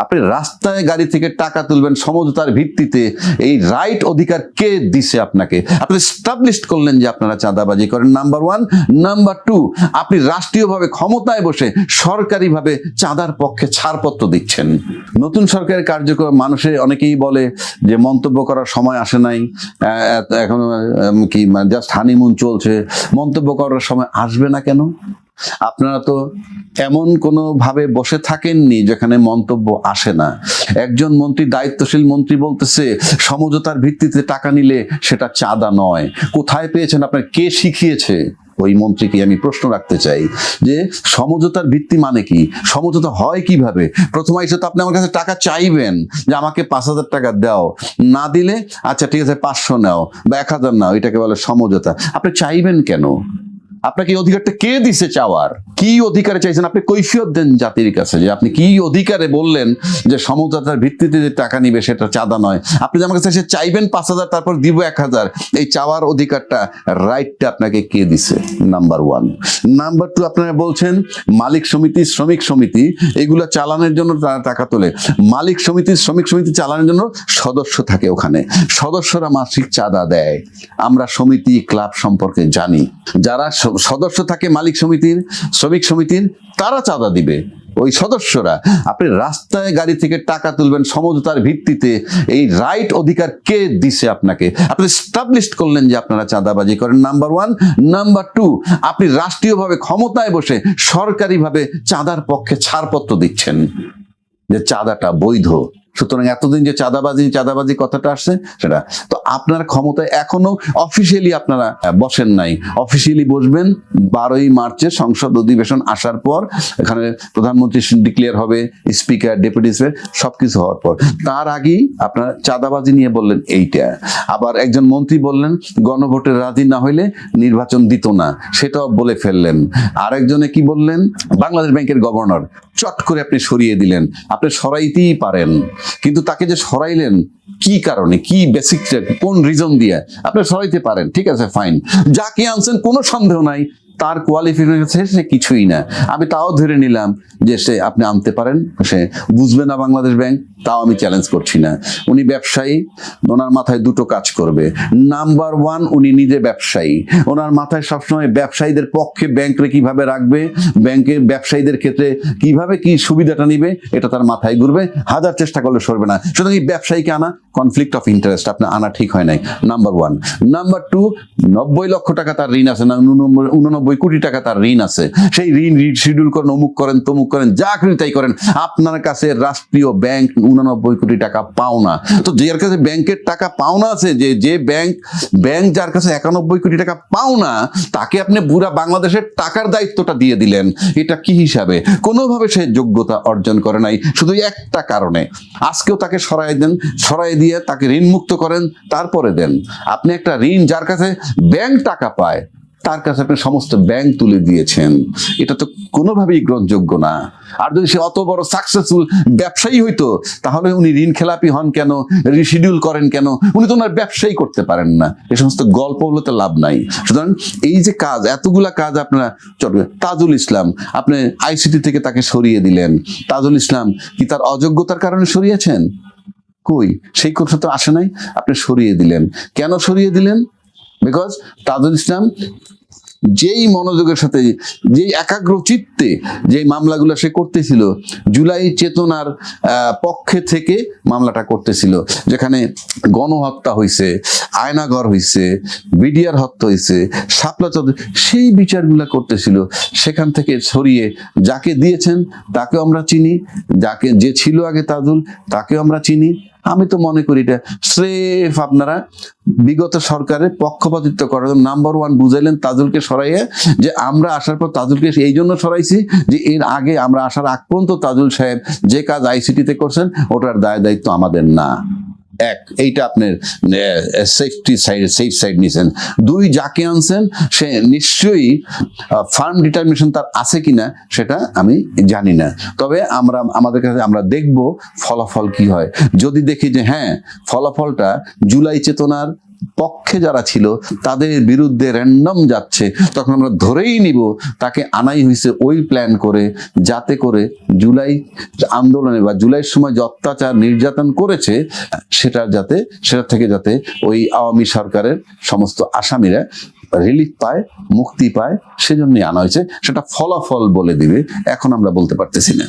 আপনি রাস্তায় গাড়ি থেকে টাকা তুলবেন সমঝোতার ভিত্তিতে, এই রাইট অধিকার কে দিছে আপনাকে? আপনি এস্টাবলিশ করলেন যে আপনারা চাঁদাবাজি করেন, নাম্বার ওয়ান। নাম্বার টু, আপনি রাষ্ট্রীয়ভাবে ক্ষমতায় বসে সরকারিভাবে চাঁদার পক্ষে ছাড়পত্র দিচ্ছেন। নতুন সরকারের কার্যক্রম মানুষে অনেকেই বলে যে মন্তব্য করার সময় আসে নাই, এখন কি জাস্ট হানিমুন চলছে, মন্তব্য করার সময় আসবে না কেন? আপনারা তো এমন কোনো ভাবে বসে থাকেননি যেখানে মন্তব্য আসে না। একজন মন্ত্রী, দায়িত্বশীল মন্ত্রী বলতেছে সমঝোতার ভিত্তিতে টাকা নিলে সেটা চাঁদা নয়। কোথায় পেয়েছেন আপনার? কে শিখিয়েছে? ওই মন্ত্রীকে আমি প্রশ্ন রাখতে চাই যে সমঝোতার ভিত্তি মানে কি? সমঝোতা হয় কিভাবে? প্রথম এসে তো আপনি আমার কাছে টাকা চাইবেন যে আমাকে 5,000 টাকা দাও, না দিলে আচ্ছা ঠিক আছে 500 নাও বা 1,000 নাও, এটাকে বলে সমঝোতা। আপনি চাইবেন কেন? আপনাকে এই অধিকারটা কে দিছে চাওয়ার? কি অধিকারে চাইছেন? আপনি কৈফিয়ত দেন জাতির কাছে যে আপনি কি অধিকারে বললেন যে সমঝোতার ভিত্তিতে যে টাকা নিবে সেটা চাঁদা নয়। আপনি যে আমার কাছে এসে চাইবেন 5,000 তারপর দিব 1,000, এই চাওয়ার অধিকারটা, রাইটটা আপনাকে কে দিছে? Number one. নাম্বার টু, আপনারা বলছেন মালিক সমিতি, শ্রমিক সমিতি এগুলা চালানোর জন্য তারা টাকা তোলে। মালিক সমিতি, শ্রমিক সমিতি চালানোর জন্য সদস্য থাকে, ওখানে সদস্যরা মাসিক চাঁদা দেয়। আমরা সমিতি ক্লাব সম্পর্কে জানি। যারা সদস্য থাকে মালিক সমিতির, শ্রমিক সমিতির, তারা চাঁদা দিবে, ওই সদস্যরা। আপনি রাস্তায় গাড়ি থেকে টাকা তুলবেন সমঝোতার ভিত্তিতে, এই রাইট অধিকার কে দিছে আপনাকে? আপনি এস্টাবলিশ করলেন যে আপনারা চাঁদাবাজি করেন, নাম্বার ওয়ান। নাম্বার টু, আপনি রাষ্ট্রীয়ভাবে ক্ষমতায় বসে সরকারিভাবে চাঁদার পক্ষে ছাড়পত্র দিচ্ছেন যে চাঁদাটা বৈধ। সুতরাং এতদিন যে চাঁদাবাজি কথাটা আসছে সেটা তো আপনার ক্ষমতায় এখনো অফিসিয়ালি আপনারা বসেন নাই। অফিসিয়ালি বসবেন 12ই মার্চে সংসদ অধিবেশন আসার পর। এখানে প্রধানমন্ত্রী ডিক্লেয়ার হবে, স্পিকার, ডেপুটি স্পিকার সবকিছু হওয়ার পর। তার আগেই আপনারা চাঁদাবাজি নিয়ে বললেন এইটা। আবার একজন মন্ত্রী বললেন গণভোটে রাজি না হইলে নির্বাচন দিত না, সেটাও বলে ফেললেন। আরেকজনে কি বললেন? বাংলাদেশ ব্যাংকের গভর্নর চট করে আপনি সরিয়ে দিলেন। আপনি সরাইতেই পারেন, কিন্তু তাকে যে সরাইলেন কি কারণে, কি বেসিক, কোন রিজন দিয়ে আপনি সরাইতে পারেন? ঠিক আছে, ফাইন। যাকে আনছেন কোনো সন্দেহ নাই তার কোয়ালিফিকেশন সে কিছুই না, আমি তাও ধরে নিলাম যে সে আপনি আনতে পারেন, সে বুঝবে না বাংলাদেশ ব্যাংক, তাও আমি চ্যালেঞ্জ করছি না। উনি ব্যবসায়ী, ওনার মাথায় দুটো কাজ করবে। নাম্বার ওয়ান, উনি নিজে ব্যবসায়ী, ওনার মাথায় সবসময় ব্যবসায়ীদের পক্ষে ব্যাংকে কিভাবে রাখবে, ব্যাংকের ব্যবসায়ীদের ক্ষেত্রে কিভাবে কি সুবিধাটা নিবে, এটা তার মাথায় ঘুরবে, হাজার চেষ্টা করলে সরবে না। সুতরাং এই ব্যবসায়ীকে আনা কনফ্লিক্ট অফ ইন্টারেস্ট, আপনি আনা ঠিক হয় নাই, নাম্বার ওয়ান। নাম্বার টু, 90 লক্ষ টাকা তার ঋণ আছে, না 89 কোটি টাকা তার ঋণ আছে। সেই ঋণ রিশিডিউল করেন, অমুক করেন, তমুক করেন, যা করেন তাই করেন। আপনার কাছে রাষ্ট্রীয় ব্যাংক 89 কোটি টাকা পাওনা। তো যার কাছে ব্যাংকের টাকা পাওনা আছে, যে ব্যাংক যার কাছে 91 কোটি টাকা পাওনা, তাকে আপনি পুরা বাংলাদেশের টাকার দায়িত্বটা দিয়ে দিলেন। এটা কি হিসাবে? কোনোভাবে সে যোগ্যতা অর্জন করে নাই, শুধু একটা কারণে। আজকেও তাকে সরাই দিয়ে তাকে ঋণ মুক্ত করেন, তারপরে দেন। আপনি একটা ঋণ যার কাছে ব্যাংক টাকা পায় তার কাছে আপনি সমস্ত ব্যাংক তুলে দিয়েছেন, এটা তো কোনোভাবেই গ্রহণযোগ্য না। আর যদি সে অত বড় সাকসেসফুল ব্যবসায়ী হইতো তাহলে উনি ঋণ খেলাপি হন কেন, রিশিডিউল করেন কেন? উনি তো ওনার ব্যবসায়ী করতে পারেন না। এই সমস্ত গল্প হলে তো লাভ নাই। সুতরাং এই যে কাজ, এতগুলা কাজ আপনারা চলবে। তাজুল ইসলাম, আপনি আইসিটি থেকে তাকে সরিয়ে দিলেন। তাজুল ইসলাম কি তার অযোগ্যতার কারণে সরিয়েছেন? কই, সেই কথা তো আসে নাই, আপনি সরিয়ে দিলেন। কেন সরিয়ে দিলেন? বিকজ তাজুল ইসলাম যেই মনোযোগের সাথে, যেই একাগ্র চিত্তে যে মামলাগুলো সে করতেছিল, জুলাই চেতনার পক্ষে থেকে মামলাটা করতেছিল, যেখানে গণহত্যা হয়েছে, আয়নাঘর হয়েছে, বিডিআর হত্যা হয়েছে, শাপলা চৌধুরী, সেই বিচারগুলা করতেছিল। সেখান থেকে সরিয়ে যাকে দিয়েছেন তাকেও আমরা চিনি, যে ছিল আগে তাজুল তাকেও আমরা চিনি। আমি তো মনে করি এটা স্রেফ আপনারা বিগত সরকারের পক্ষপাতিত্ব করার জন্য নাম্বার ওয়ান বুঝাইলেন তাজুলকে সরাইয়ে, যে আমরা আসার পর তাজুলকে এই জন্য সরাইছি যে এর আগে আমরা আসার আগ পর্যন্ত তাজুল সাহেব যে কাজ আইসিটিতে করছেন ওটার দায়িত্ব আমাদের না। এইটা আপনার সেফ সাইড নিছেন। দুই, যাকে আনছেন সে নিশ্চয়ই ফার্ম ডিটারমিনেশন তার আছে কিনা সেটা আমি জানি না, তবে আমাদের কাছে আমরা দেখব ফলাফল কি হয়। যদি দেখি যে হ্যাঁ ফলাফলটা জুলাই চেতনার পক্ষে যারা ছিল তাদের বিরুদ্ধে র্যান্ডম যাচ্ছে, তখন আমরা ধরেই নিব তাকে আনাই হয়েছে ওই প্ল্যান করে, যাতে করে জুলাই আন্দোলনে বা জুলাইয়ের সময় যে অত্যাচার নির্যাতন করেছে সেটা থেকে যাতে ওই আওয়ামী সরকারের সমস্ত আসামিরা রিলিফ পায়, মুক্তি পায়, সেজন্যই আনা হয়েছে। সেটা ফলাফল বলে দিবে, এখন আমরা বলতে পারতেছি না।